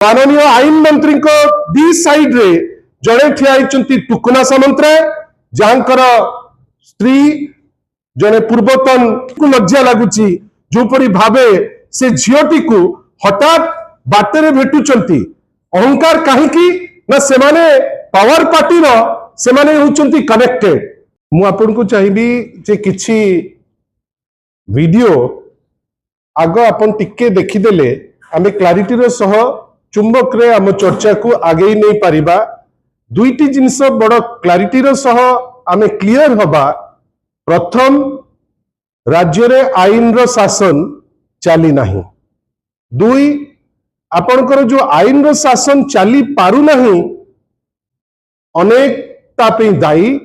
माननीय आईन मंत्री को दी साइड रे जड़े ठिया टुकुना सामंतराय जहाँकर स्त्री जड़े पूर्वतन को लज्जा लगुच जोपरी भावे से झीटी को हठात बाटर भेटुंट अहंकार कहीं ना से पावर पार्टी से कनेक्टेड मु आपन को चाहिए जे किछि वीडियो आग आपन टिके देखिदेले आमे क्लारिटी रो सह चुंबक रे आम चर्चा को आगे नहीं पारिबा दुईटी जिनस बड़ क्लारिटी रो सह आमे क्लियर हबा। प्रथम राज्य रे आईन रो शासन चली नाही, दुई आपनकर जो आईन रो शासन चली पारु नाही अनेक तापे दायी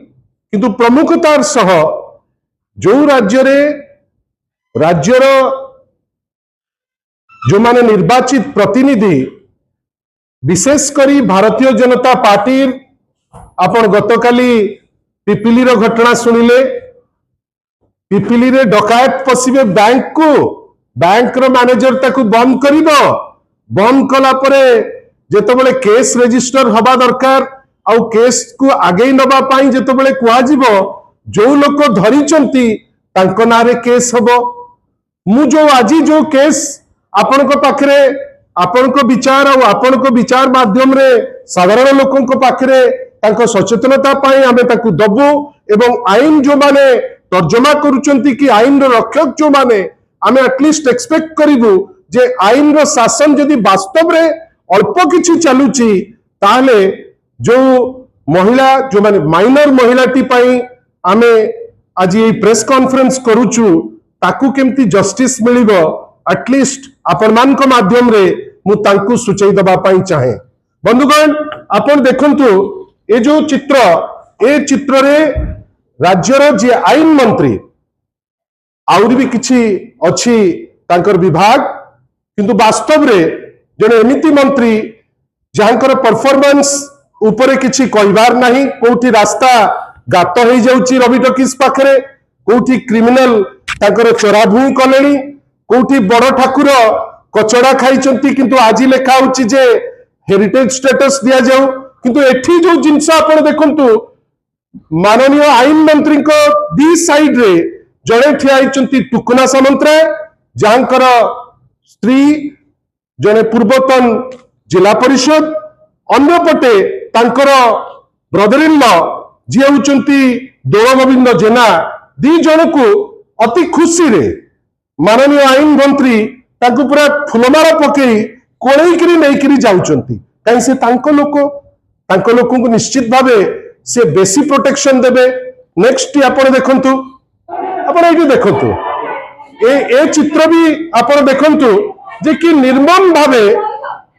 किंतु प्रमुखतार सह जो राज्यर जो माने निर्वाचित प्रतिनिधि विशेष करी भारतीय जनता पार्टी आपण गतकाली पिपिली रो घटना सुनिले। पिपिली रे डकायत पशिबे बैंक को, बैंक रो मैनेजर ताकू बंद करिबो, बंद कला परे जेतबेले केस रजिस्टर हबा दरकार आउ केस को आगे नबा पाई जेतबेले कुआ जिवो जो लोक धरिचंती तांको नारे केस हबो। मु जो आजी जो केस आपण को पाखरे आपण को विचार और आपण को विचार माध्यम रे साधारण लोकों को पाखरे तांको सचेतनता पाई आमे ताकू दबु एवं आईन जो माने तर्जमा करूचंती कि आईन रो रक्षक जो माने आमे एटलिस्ट एक्सपेक्ट करिवु जे आईन रो शासन जदि वास्तव रे अल्प किछि चलुची ताले जो महिला जो माने माइनर महिलाटी पाई आमे आज ये प्रेस कॉन्फ्रेंस करूचु ताकू केमती जस्टिस मिलिबो एटलिस्ट आपण मान को माध्यम रे मु तांकू सूचई दबा पाई चाहे। बंधुगण आपण देखंतु ए जो चित्र रे राज्यर जे आईन मंत्री आउरी भी किछि अछि तांकर विभाग किंतु वास्तव रे जने एमिति मंत्री जहाँकर परफॉर्मेंस ऊपरे किछि कहबार नाही, कोठी रास्ता गात हो जाउची रवि टॉकीज पाखरे, कोठी क्रिमिनल तांकर चोराभूई कलेनी, कोठी बड़ ठाकुर कचड़ा खाइचंती किंतु आजी लेखा होची जे हेरिटेज स्टेटस दिया जाऊ किंतु एठी जो जिंस आपण देखंतु माननीय आईन मंत्री को दी साइड रे जड़े ठिया टुकुना सामंतराय जहाँकर स्त्री जने पूर्वतन जिला परिषद अन्यपटे तांकर ब्रदर इन लॉ जी होचंती दोल गोविंद जेना दी जन को अति खुशी रे माननीय आईन मंत्री तांको पूरा फुलमार पकई कोड़ेकरी नहीं जाउचंती कहीं से तांको लोकों को निश्चित भावे से बेसी प्रोटेक्शन देबे। नेक्स्ट आपण देखंतु आपण एठी देखंतु ए चित्र भी आपण देखंतु जे कि निर्मम भावे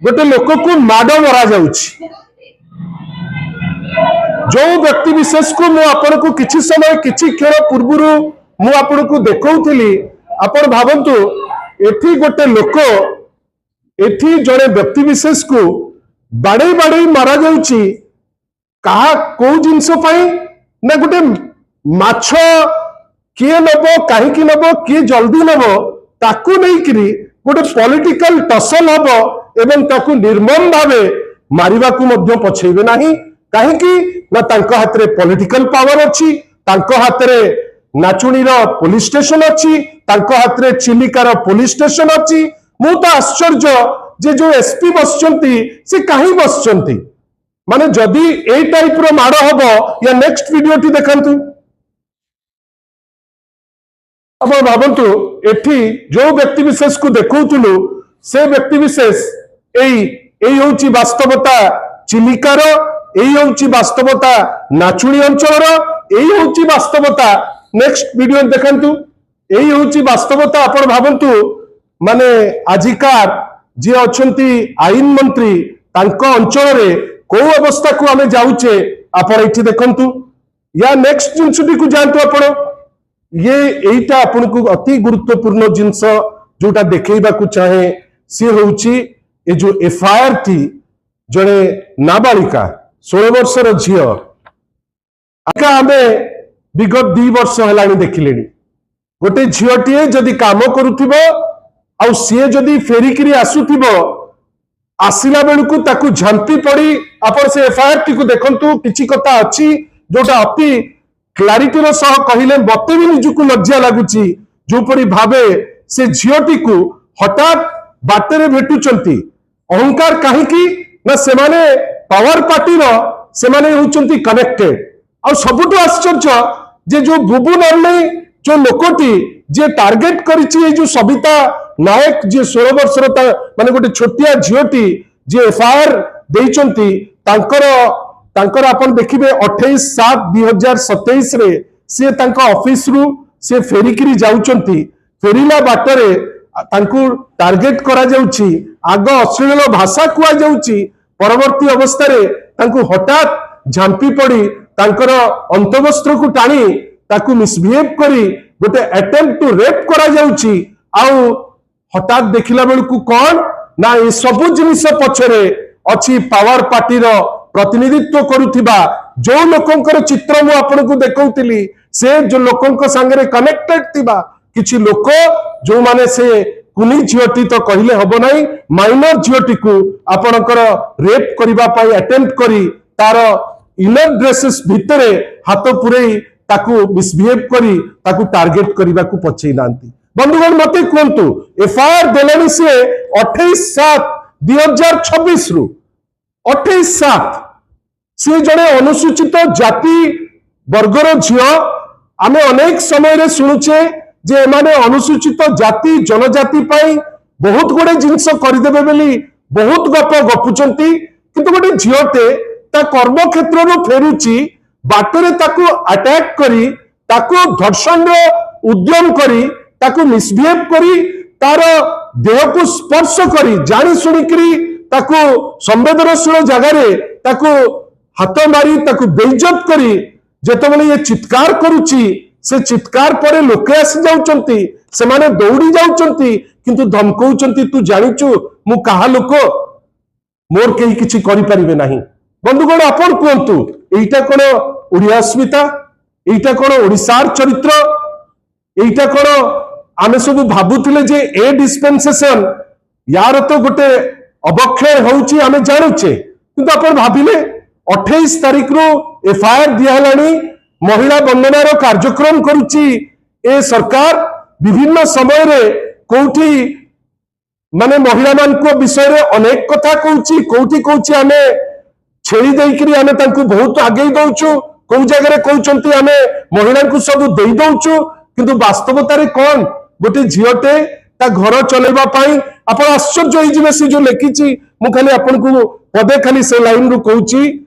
गोटे लोक को माड मरा जाउछि। जो व्यक्ति विशेष को मु आपण को किछि समय किछि क्षण पूर्वरु मु आपण को देखौथिली आपण भाबंतु एठी गोटे लोक एठी जड़े व्यक्ति विशेष को बाड़े बाड़े मारा जाउछि कहा को जिंस पाई ना गोटे माछ किए नबो कहीं नबो किए जल्दी नबो ताकू नहीं करी गोटे पॉलिटिकल टसल हबो एवं ताकू निर्मम भावे मारिबा को मध्य पछेबे नाही कहीं ना तांको हाथ रे पॉलिटिकल पावर अछि, तांको हाथ रे नाचुणीर पुलिस स्टेशन अछि, तांको हाथ रे चिलिकार पुलिस स्टेशन अछि। मु तो आश्चर्य जे जो एसपी बसचंती से कहीं बसचंती माने जदि ए टाइप रो माड़ हबो या नेक्स्ट वीडियो टी देखंतु अब भाबंतु एठी जो व्यक्ति विशेष को देखौतुलु से व्यक्ति विशेष एई होची वास्तवता चिलिकार, एई होची वास्तवता नाचुणी अंचल, एई होची वास्तवता नेक्स्ट वीडियो देखंतु एई होची वास्तवता। आपण भाबंतु माने आजिकार जे अछंती आईन मंत्री तांको अंचल रे को अवस्था को आमे जाउचे आपण एठी देखंतु या नेक्स्ट जिंसटी को जानतो आपण ये एटा आपण को अति गुरुत्वपूर्ण जिंस जोटा देखैबा को चाहे से होउची ए जो एफआईआर थी जड़े नाबालिका 16 वर्षर झील आका आमे विगत 2 वर्ष हेलानी देखिलेनी गोटे झीलटीए जदि काम करुथिबो आउ सीए जदि फेरिकिरी आसुथिबो आसिला बेलू ताकू झांपी पड़ी आपण से एफआईआर टी को देखंतु किछि कथा अछि जोटा अति क्लारिटी सह कहले मते भी निजुक लज्जा लगुची जोपरी भावे से झीटी को हठात बाटरे भेटुचंती अहंकार कहीं ना सेमाने पावर पार्टी सेमाने होचंती कनेक्टेड आ सबुठु आश्चर्य जे जो बुबू नर्ले जो लोकटी जे टार्गेट करिछि जो सबिता नायक जे 16 वर्षर माने गोटे छोटिया झीटी जे एफआईआर देइचंती तांकर आपण देखिबे 28/7/2027 रे से तांका ऑफिस रु से फेरिकिरी जाउचंती फेरिला बाटरे तांकु टार्गेट करा जाउची आग अश्लील भाषा कुआ जाउची परवर्ती अवस्था रे तांकु हठात झांपी पड़ी तांकर अंतवस्त्र को टाणी ताकु मिसबिहेव करी गोटे अटेम्प्ट टू रेप करा जाउची आउ हठात देखिला बेलू कौन ना ये सबु जिनिस पछरे अच्छी पावर पार्टी रो प्रतिनिधित्व करुथिबा जो लोकंकर चित्र मु आपनको देखौतिली से जो लोकंक संगे कनेक्टेड थिबा किछि लोक जो माने से कुनी झीटी तो कहले हबो नाही माइनर झीटी को आपणकर रेप करिबा पई अटेम्प्ट करी तार इनर ड्रेसेस भितरे हाथ पुरई ताकू मिसबिहेव करी ताकू टार्गेट करने को पछई नांती बंधुगण मते कहतु एफआईआर देलानी से 28/7/2026 रु 28/7 से जड़े अनुसूचित जाति वर्गर झियो आमे अनेक समय रे सुनुचे जे एमाने अनुसूचित जाति जनजाति पाई बहुत गुड़े जिनस करदेबे बेली बहुत गप गपुचंती किंतु गोटे झियोटे ता कर्म क्षेत्र रो फेरुची बाटरे ताकू अटैक करी ताकू धर्षण रो उद्यम करी ताकू मिसबिहेव करी तार देह को स्पर्श करी जानी सुनिकरी ताकू संवेदनशील जगह ताकू हाथ मारी ताकू बेइज्जत करी जेतबेले ये चित्कार करुची से चित्कार परे लोके आसी जाउचंती से माने दौड़ी जाउचंती किंतु धमकौचंती तू जानिचु मु कहा लोक मोर केही किछि करि परिबे नाही बंधुगण आपण कहतु एटा कोन ओडिया अस्मिता एटा कोन ओडिसार चरित्र एटा कोन आमे सब भाबुथिले जे ए डिस्पेंसेशन यार तो गोटे अवक्षय होउची आमे जानुचे किंतु आपण भाबिले 28 तारिख रो एफआईआर दियालानी महिला बंदनार कार्यक्रम करुची ए सरकार विभिन्न समय रे कोठी माने महिला मान को विषय रे अनेक कथा कहूची कोठी कहूची आमे छेड़ी देइकरी आमे तांकु बहुत आगे दउछु को जगह कहउचंती आमे महिला को सब देई दउछु किंतु वास्तवता रे कोन गोटे झियोटे ता घर चलेबा पाई आपण आश्चर्य होई जिवे से जो लेखिची मु खाली आपण को पदे खाली से लाइन रु कहूची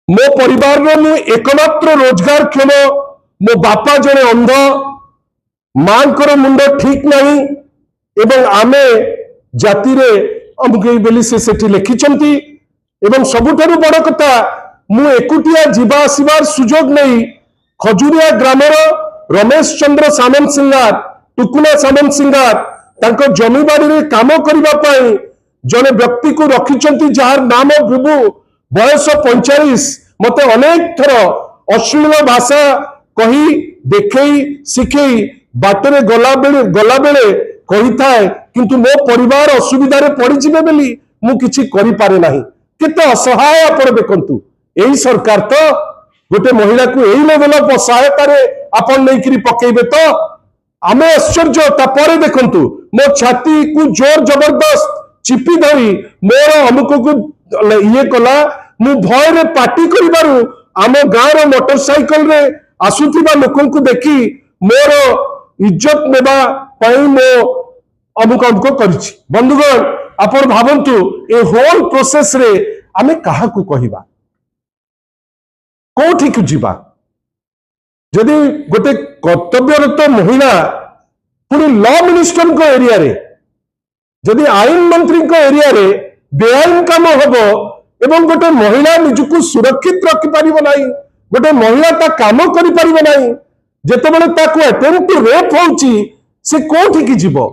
मो परिवार रो मु एकमात्र रोजगार क्षम मो बापा जने अंध मांकर मुंड ठीक नहीं एवं आमे जाति रे अमुके बेली से सेठी लेखिचंती एवं सबुठारु बड़ कथा मु एकुटिया जीवा आसीबार सुजोग नहीं खजुरिया ग्रामर रमेश चंद्र सामंत सिंगार टुकुना सामंत सिंगार तांको जमीबाड़ी रे काम करिबा पई जने व्यक्ति को रखिचंती जार नाम बुबू बयस 45 मते अनेक थर अश्लील भाषा कही देखई शिखई बाटरे गला बेले कही थाए किंतु मो परिवार असुविधा रे पड़ी जिबे बेली मु किछि करि पारे नाही केते असहाय आपण देखंतु एही सरकार तो गोटे महिला को एही लेवल ऑफ सहायता रे आपण नैकरी पकेबे तो आमे आश्चर्य तापरे देखंतु मो छाती को जोर जबरदस्त चिपी धरी मोर अमुक को ये कला मु भय रे पार्टी करिबारु आम गाँव रो मोटरसाइकल रे आसुथिबा लोकन को देखी मोर इज्जत नेबा पई मो अमुक अमुक करिछि बंधुगण आपण भाबंतु ए होल प्रोसेस रे आमे काहा को कहिबा कोठी को जीवा जदि गोटे कर्तव्यरत महिला पुणी लॉ मिनिस्टर को एरिया रे जदि आईन मंत्री को एरिया रे बेआईन काम होबो एवं गोटे महिला निजको सुरक्षित रखि परिबो नाही गोटे महिला ता काम करि परिबो नाही जेतेबेले ताको अटेम्प्ट टू रेप होउची से कोठी की जीवो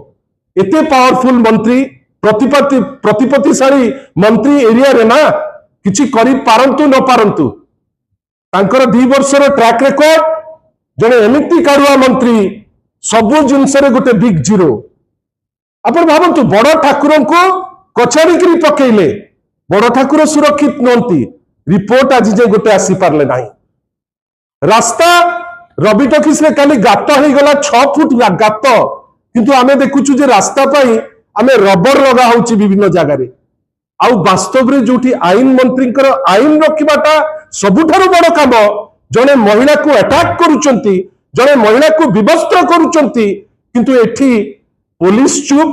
एते पावरफुल मंत्री प्रतिपत्तिशाली मंत्री एरिया रे ना किछि करि पारंतु न पारंतु तांकर 2 वर्षर ट्रैक रिकॉर्ड जने एमिति कारुआ मंत्री सबु जिनस रे गोटे बिग जीरो आपण भाबंतु बड़ ठाकुर को कचाड़ी पकेले बड़ ठाकुर सुरक्षित नुहति रिपोर्ट आज जे गोटे आसी पारले नाही रास्ता रवि टॉकीज रे काली गात हो गला 6 फुट गात किंतु आमे देखुछु जे रास्ता पाई आमे रबर लगा होची विभिन्न जगह रे आउ वास्तव रे जोठी आईन मंत्री आईन रखिबाटा सबुठारु बड़ काम जने महिला को अटैक करूचंती जने महिला को विवस्त्र करूचंती किंतु एठी पुलिस चुप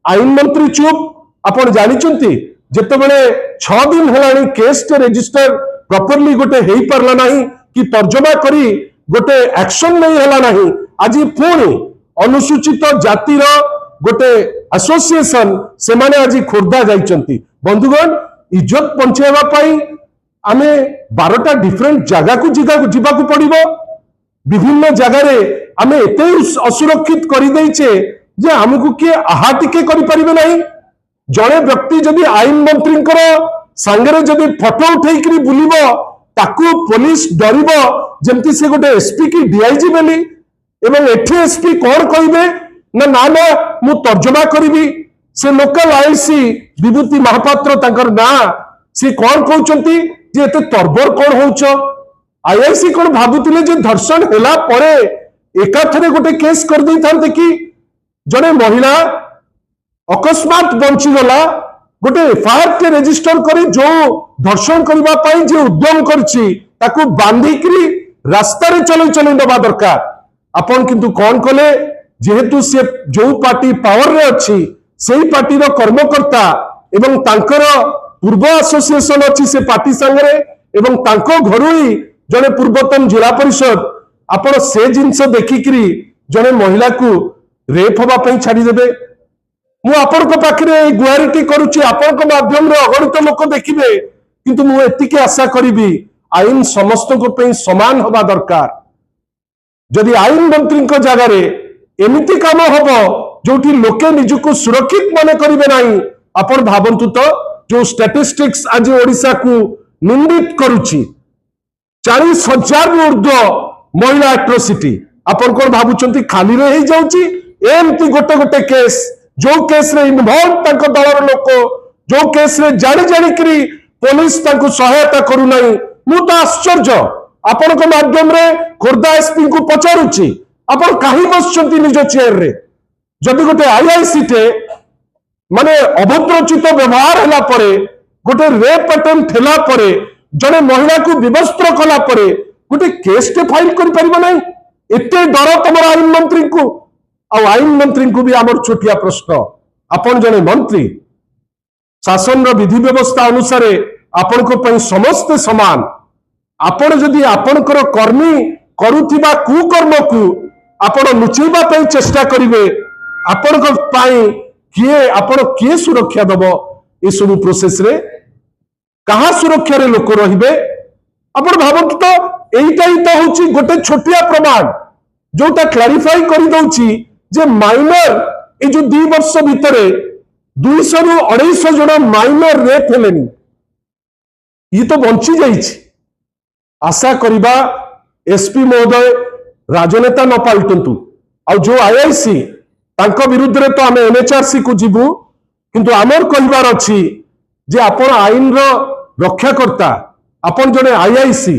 आईन मंत्री चुप आपण जानिचंती जेतेबेले 6 दिन हेलानी केस टे रजिस्टर प्रॉपर्ली गोटे हेई परला नाही कि तर्जमा करी गोटे एक्शन नहीं हेला नाही आज पुणी अनुसूचित जातिर गोटे एसोसिएशन से माने आज खोर्धा जाइचंती बंधुगण इज्जत बंचेवा पाई आमे 12टा डिफरेंट जगह को जीवा को पड़िबो विभिन्न जगह रे आमे एते असुरक्षित करि दैचे जे हमकु के आहा टिके करि परिबे नाही जड़े व्यक्ति जदि आईन मंत्री सांगरे जदि फोटो उठेकरी बुलिबो ताकू पुलिस डरिबो जेमती से गोटे एसपी की डीआईजी बेली एवं एठी एसपी कौन कहिबे ना ना ना मु तर्जमा करिबी से लोकल आईसी विभूति महापात्र तांकर ना से कौन कहउचंती जे एते तरबर कौन होउछ आईआईसी कौन भाबुतिले जे धर्षण हेला परे एकाथरे गोटे केस कर दै थांते कि जने महिला अकस्मात बंची गला गोटे एफआईआर के रजिस्टर करी जो धर्षण करबा पाई जे उद्यम करछि ताकू बांधिकरी रास्ता रे चलै दबा दरकार आपण किंतु कौन कले जेहेतु से जो पार्टी पावर रे अछि सेही पार्टी रो कर्मकर्ता एवं तांकर पूर्व एसोसिएशन अछि से पार्टी संगरे एवं तांको घरु ही जने पूर्वतन जिला परिषद आपण से जिंस देखिकरी जने महिला को रेप होबा पई छाडी देबे मु आपण को पाखरे गुहारिटी करूची आपण को माध्यम रे अगणित लोक देखिबे किंतु मु एतिके आशा करिबी आईन समस्त को पे समान होबा दरकार जदि आईन मंत्री को जगह रे एमिति काम होबो जोठी लोके निजुको सुरक्षित माने करिवे नाही आपण भाबंतु तो जो स्टैटिस्टिक्स आज ओडिसा को निंदित करूची 40,000 ऊर्ध्व महिला एट्रोसिटी आपण कोन भाबुचंती खाली रे ही जाउची एमती गोटे गोटे केस जो केस रे इन्वॉल्व तांको दलर लोक जो केस रे जानी जानी करी पुलिस तांको सहायता करू नाही मु तो आश्चर्य आपण को माध्यम रे खोर्धा एसपी को पचारुची आपण काहे बसचंती निज चेयर रे जदि गोटे आईआईसी टे माने अभद्रचित व्यवहार हला परे गोटे रेप अटेम्प्ट हला परे जने महिला को विवस्त्र कला परे गोटे केस टे फाइल करि परिबो नाही एते डर तमर आईन मंत्री को आईन मंत्री को भी आमर छोटिया प्रश्न आपण जने मंत्री शासन रो विधि व्यवस्था अनुसार आपण को पई समस्त समान आपण जदि आपणकर कर्मी करुथिबा कुकर्म को आपण लुचेबा पई चेष्टा करिवे आपण को पई किए आपण किए सुरक्षा दबो ए सब प्रोसेस रे कहा सुरक्षा रे लोक रहिबे आपण भाबत तो एइटा ही तो होची गोटे छोटिया प्रमाण जोटा क्लैरिफाई करि दउची जे माइनर ए जो 2 वर्ष भितरे 200 रु 250 जन माइनर रेप हेलेनी ये तो बंची जाइछि आशा करिबा एसपी महोदय राजनेता न पाल्टंतु आ जो आईआईसी तांको विरुद्ध रे तो आमे एनएचआरसी को जीवु किंतु आमर कहबार अछि जे आपण आईन रो रक्षाकर्ता आपण जने आईआईसी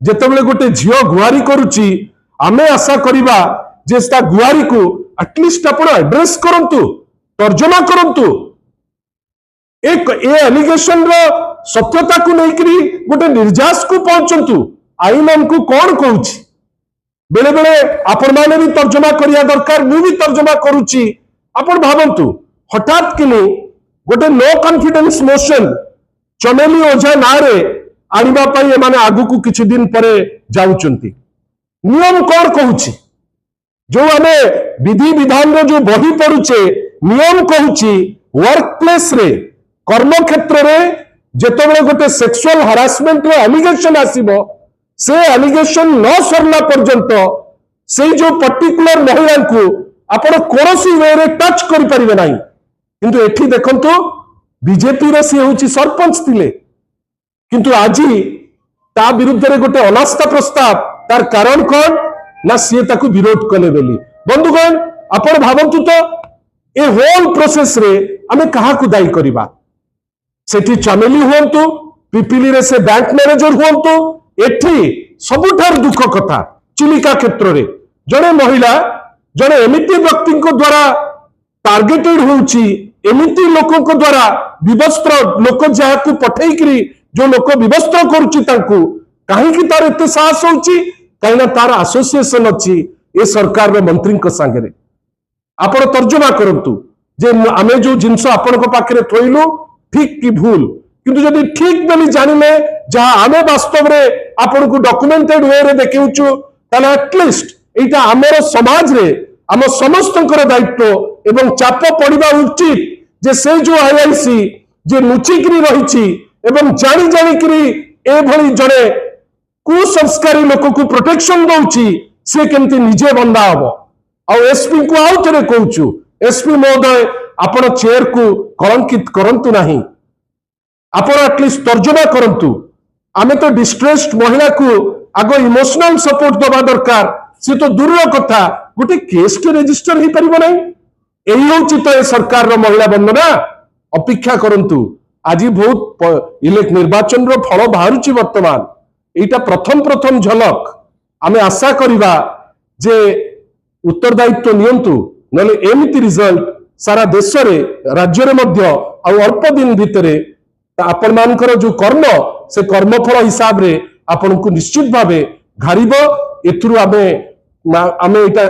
जेतेबेले गोटे झियो गुहारी करूची आमे आशा करिबा जे ता गुहारी को एटलिस्ट आपण एड्रेस करंतु तर्जमा करंतु एक ए एलिगेशन रो सत्यता को लेकरी गोटे निर्जास को पहुंचंतु आईन हमको कौन कहूची बेले बेले आपण माने भी तर्जमा करिया दरकार मु भी तर्जमा करूची आपण भाबंतु हठात किनी गोटे नो कॉन्फिडेंस मोशन चमेली ओझा नारे आनिबा पई माने आगु को किछि दिन परे जाउचंती नियम कौन कहूची जो आमे विधि विधान रो जो बही पड़ुचे नियम कहूची वर्क प्लेस रे कर्म क्षेत्र रे जेतेबेले गोटे सेक्सुअल हरासमेंट रो एलिगेशन आसीबो से एलिगेशन न सरला पर्यंत से जो पर्टिकुलर महिला को आपण कोनोसी वे रे टच करि परिबे नाही किंतु एठी देखंतु बीजेपी रे से होची सरपंच थिले किंतु आजी ता विरुद्ध रे गोटे अनास्था प्रस्ताव तार कारण कोन ना सी ताकू विरोध कले बेली बंधुगण आपण भाबंतु तो ए होल प्रोसेस रे आमे काहाकु दायी करिबा सेठी चमेली हुअंतु पिपिली रे से बैंक मैनेजर हुअंतु एठी सबुठार दुख कथा चिलिका क्षेत्र रे जड़े महिला जड़े एमिति व्यक्ति द्वारा टार्गेटेड होउची एमिति लोकों को द्वारा विवस्त्र लोक जहाकु पठेइकरी जो लोक विवस्त्र करूची तांकु काहे कि तार एते साहस होउची काइना तार एसोसिएशन अछि ए सरकार रे मंत्री को संगे आपण तर्जुमा करंतु जे आमे जो जिंस आपण को पाखरे थोइलु ठीक कि भूल किंतु जदि ठीक बोली जानिले जहां आमे वास्तव रे आपण को डॉक्यूमेंटेड वे रे देखिउछु ताले एटलिस्ट एटा हमर समाज रे हम समस्तंकर दायित्व एवं चाप पड़िबा उचित जे से जो आईआईसी जे लुचिकरी रहिछि एवं जानी जानी करी ए भली जड़े कुसंस्कारी लोक को प्रोटेक्शन दउछि से केमती निजे बंदा हबो आ एसपी को आउ थरे कहूछु एसपी महोदय आपण चेयर को कलंकित करंतु नाही आपण एटलिस्ट तर्जुमा करंतु आमे तो डिस्ट्रेस्ड महिला को आगो इमोशनल सपोर्ट दबा दरकार से तो दूर कथा गोटे केस के रजिस्टर हो पारिबो नाही एही होछि तो ए सरकार रो महिला बंधना अपेक्षा करंतु आज बहुत इलेक्ट निर्वाचन रो फल बाहरुछि वर्तमान एटा प्रथम झलक आमे आशा करिबा जे उत्तरदायित्व नियंतु नले एमिति रिजल्ट सारा देश रे राज्य रे मध्य आ अल्प दिन भितरे आपण मानकर जो कर्म से कर्मफल हिसाब रे आपण को निश्चित भावे घारिबो एथुरु आमे एटा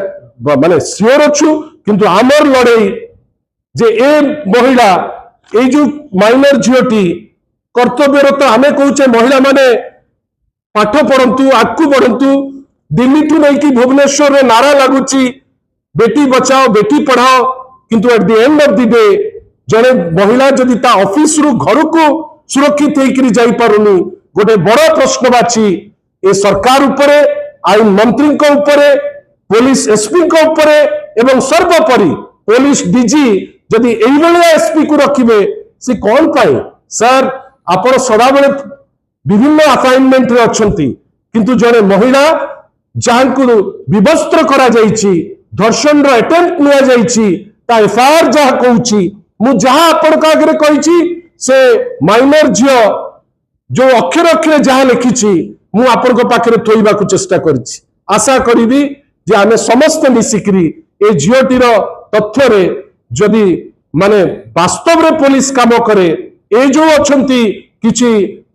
माने सियोर अछु किंतु आमर लड़ाई जे ए महिला ए जो माइनर झियोटी कर्तव्यरत आमे कहूचे महिला माने पाठ पढ़ंतु आगु बढ़ंतु दिल्ली ठू नहीं कि भुवनेश्वर रे नारा लागुची बेटी बचाओ बेटी पढ़ाओ किंतु at the end of the day जड़े महिला जदि ता ऑफिस रु घर को सुरक्षित होकर जाई पारुनी गोटे बड़ प्रश्नवाची ए सरकार उपरे आईन मंत्री को उपरे पुलिस एसपी को उपरे एवं सर्वोपरि पुलिस डीजी जदि एई बेले एसपी को रखिबे से कौन पाए सर आपण सदा बेले विभिन्न असाइनमेंट रे अछंती किंतु जड़े महिला जहां को विवस्त्र करा जाईची धर्षण रो अटेम्प्ट लिया जाईची ता एफआईआर जहां कहूची मु जहां आपण का आगे कहिची से माइनर झियो जो अक्षर अक्षर जहां लिखिची मु आपण को पाखरे थोइबा को चेष्टा करछि आशा करिबी जे आमे समस्त मिसिकरी ए झियोटीर तथ्य रे जदि माने वास्तव रे पुलिस काम करे ए जो अछंती किछि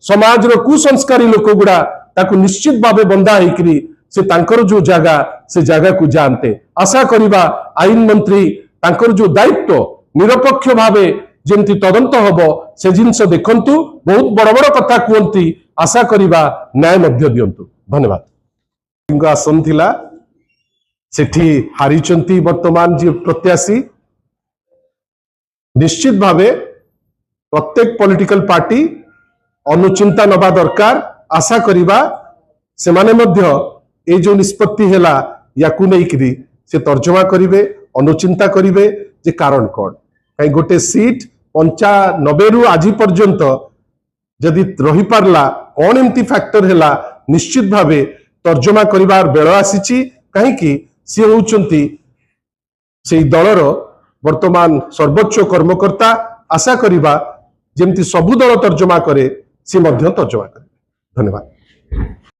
समाज रो कुसंस्कारी लोक गुडा ताकू निश्चित भावे बंदा हेकरी से तांकर जो जगह को जानते आशा करिबा आईन मंत्री तांकर जो दायित्व निरपेक्ष भावे जेमती तदंत हबो से जिनस देखंतु बहुत बड़ बड़ कथा कहती आशा करिबा न्याय मध्य दियंतु धन्यवाद आसन थिला सेठी हारिचंती वर्तमान जी प्रत्याशी निश्चित भावे प्रत्येक पॉलिटिकल पार्टी अनुचिंता नबा दरकार आशा करिबा से माने मध्य ए जो निष्पत्ति हैला याकू नहीं करी से तर्जमा करिवे अनुचिंता करिवे जे कारण कोन कहीं गोटे सीट 95 रु आज पर्यंत जदि रही पारला कौन एमती फैक्टर हैला निश्चित भावे तर्जमा करिवार बेळ आसीची कहीं कि सी होउचंती सेई दलर वर्तमान सर्वोच्च कर्मकर्ता आशा करिबा जेमती सबु दल तर्जमा करे सी मध्य तर्जमा करे धन्यवाद।